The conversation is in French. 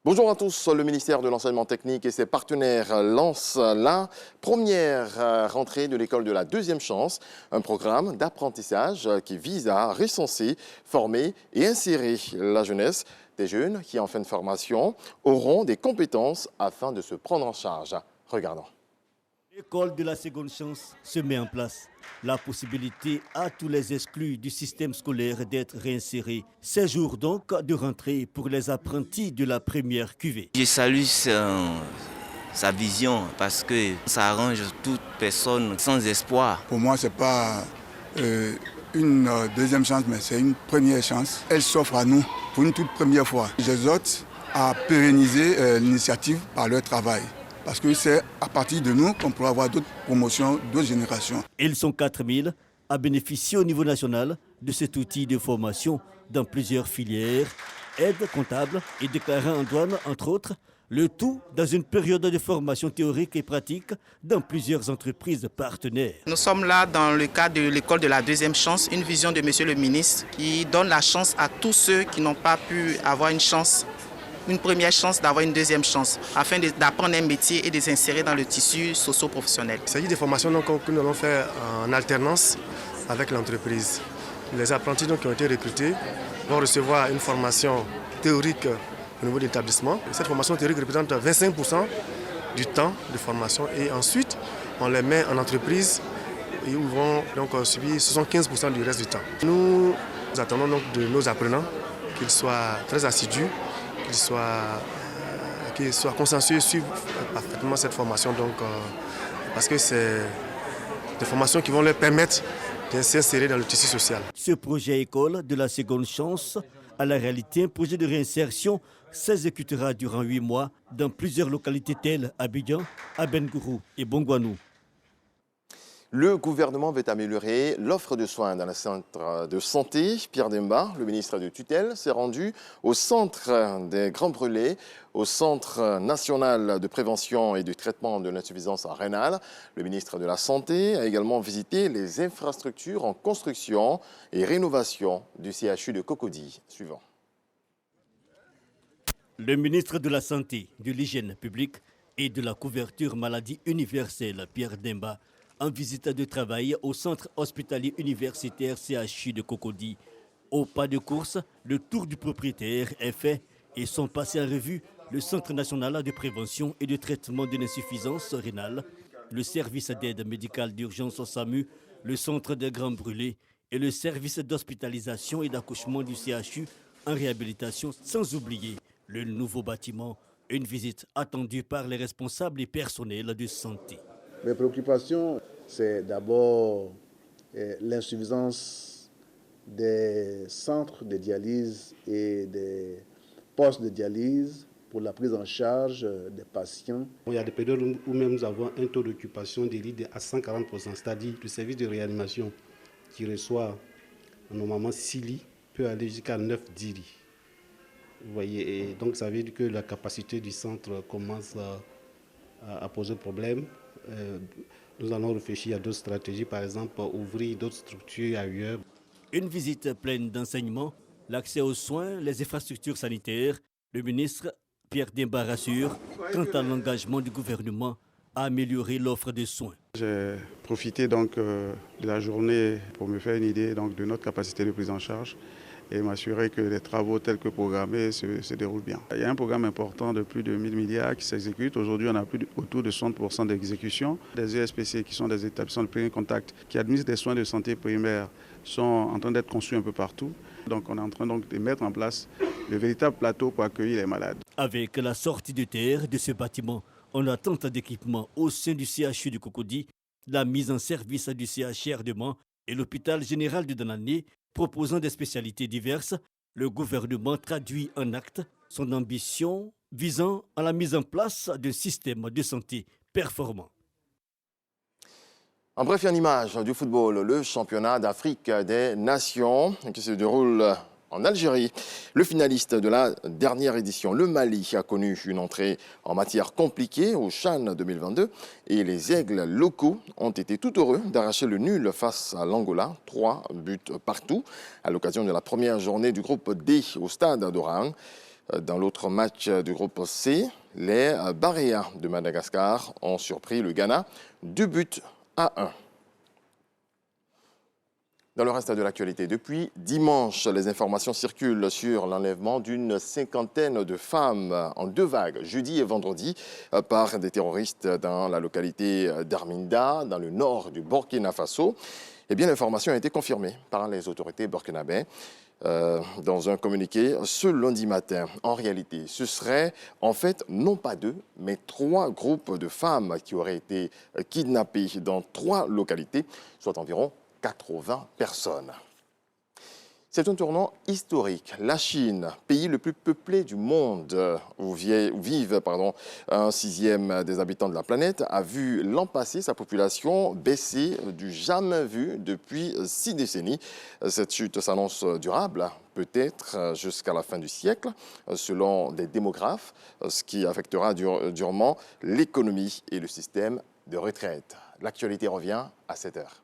Bonjour à tous. Le ministère de l'Enseignement technique et ses partenaires lancent la première rentrée de l'école de la deuxième chance, un programme d'apprentissage qui vise à recenser, former et insérer la jeunesse. Des jeunes qui, en fin de formation, auront des compétences afin de se prendre en charge. Regardons. L'école de la seconde chance se met en place. La possibilité à tous les exclus du système scolaire d'être réinsérés. 16 jours donc de rentrée pour les apprentis de la première cuvée. Je salue sa vision parce que ça arrange toute personne sans espoir. Pour moi, ce n'est pas une deuxième chance, mais c'est une première chance. Elle s'offre à nous pour une toute première fois. J'exhorte à pérenniser l'initiative par leur travail. Parce que c'est à partir de nous qu'on pourra avoir d'autres promotions, d'autres générations. Ils sont 4000 à bénéficier au niveau national de cet outil de formation dans plusieurs filières, aide comptable et déclarant en douane, entre autres, le tout dans une période de formation théorique et pratique dans plusieurs entreprises partenaires. Nous sommes là dans le cadre de l'école de la deuxième chance, une vision de Monsieur le ministre qui donne la chance à tous ceux qui n'ont pas pu avoir une première chance d'avoir une deuxième chance, afin d'apprendre un métier et de s'insérer dans le tissu socio-professionnel. Il s'agit des formations que nous allons faire en alternance avec l'entreprise. Les apprentis qui ont été recrutés vont recevoir une formation théorique au niveau de l'établissement. Cette formation théorique représente 25% du temps de formation et ensuite on les met en entreprise et ils vont donc subir 75% du reste du temps. Nous attendons donc de nos apprenants qu'ils soient très assidus, qu'ils soient consensueux, suivent parfaitement cette formation parce que c'est des formations qui vont leur permettre de s'insérer dans le tissu social. Ce projet école de la seconde chance, à la réalité, un projet de réinsertion s'exécutera durant 8 mois dans plusieurs localités telles Abidjan, Abengourou et Bongouanou. Le gouvernement veut améliorer l'offre de soins dans le centre de santé. Pierre Demba, le ministre de tutelle, s'est rendu au centre des Grands Brûlés, au Centre national de prévention et de traitement de l'insuffisance rénale. Le ministre de la Santé a également visité les infrastructures en construction et rénovation du CHU de Cocody. Suivant. Le ministre de la Santé, de l'Hygiène publique et de la couverture maladie universelle, Pierre Demba, en visite de travail au centre hospitalier universitaire CHU de Cocody. Au pas de course, le tour du propriétaire est fait et sont passés en revue le Centre national de prévention et de traitement de l'insuffisance rénale, le service d'aide médicale d'urgence au SAMU, le centre des Grands Brûlés et le service d'hospitalisation et d'accouchement du CHU en réhabilitation, sans oublier le nouveau bâtiment, une visite attendue par les responsables et personnels de santé. Mes préoccupations, c'est d'abord l'insuffisance des centres de dialyse et des postes de dialyse pour la prise en charge des patients. Il y a des périodes où même nous avons un taux d'occupation des lits à 140%, c'est-à-dire le service de réanimation qui reçoit normalement 6 lits peut aller jusqu'à 9-10 lits. Vous voyez, et donc ça veut dire que la capacité du centre commence à poser problème. Nous allons réfléchir à d'autres stratégies, par exemple ouvrir d'autres structures ailleurs. Une visite pleine d'enseignements, l'accès aux soins, les infrastructures sanitaires. Le ministre Pierre Demba rassure quant à l'engagement du gouvernement à améliorer l'offre de soins. J'ai profité donc de la journée pour me faire une idée donc, de notre capacité de prise en charge et m'assurer que les travaux tels que programmés se déroulent bien. Il y a un programme important de plus de 1000 milliards qui s'exécute. Aujourd'hui, on a autour de 60% d'exécution. Les ESPC, qui sont des établissements de premier contact, qui administrent des soins de santé primaires, sont en train d'être construits un peu partout. Donc on est en train donc, de mettre en place le véritable plateau pour accueillir les malades. Avec la sortie de terre de ce bâtiment, en attente d'équipement au sein du CHU de Cocody, la mise en service du CHR de Mans et l'hôpital général de Danané, proposant des spécialités diverses, le gouvernement traduit en actes son ambition visant à la mise en place d'un système de santé performant. En bref, une image du football, le championnat d'Afrique des Nations qui se déroule en Algérie. Le finaliste de la dernière édition, le Mali, a connu une entrée en matière compliquée au CHAN 2022 et les aigles locaux ont été tout heureux d'arracher le nul face à l'Angola, 3 buts partout, à l'occasion de la première journée du groupe D au stade d'Oran. Dans l'autre match du groupe C, les Baréas de Madagascar ont surpris le Ghana 2-1. Dans le reste de l'actualité, depuis dimanche, les informations circulent sur l'enlèvement d'une cinquantaine de femmes en 2 vagues, jeudi et vendredi, par des terroristes dans la localité d'Arminda, dans le nord du Burkina Faso. Eh bien, l'information a été confirmée par les autorités burkinabées dans un communiqué ce lundi matin. En réalité, ce serait en fait non pas 2, mais 3 groupes de femmes qui auraient été kidnappées dans 3 localités, soit environ 80 personnes. C'est un tournant historique. La Chine, pays le plus peuplé du monde, où vivent un 6e des habitants de la planète, a vu l'an passé sa population baisser du jamais vu depuis 6 décennies. Cette chute s'annonce durable, peut-être jusqu'à la fin du siècle, selon des démographes, ce qui affectera durement l'économie et le système de retraite. L'actualité revient à 7 heures.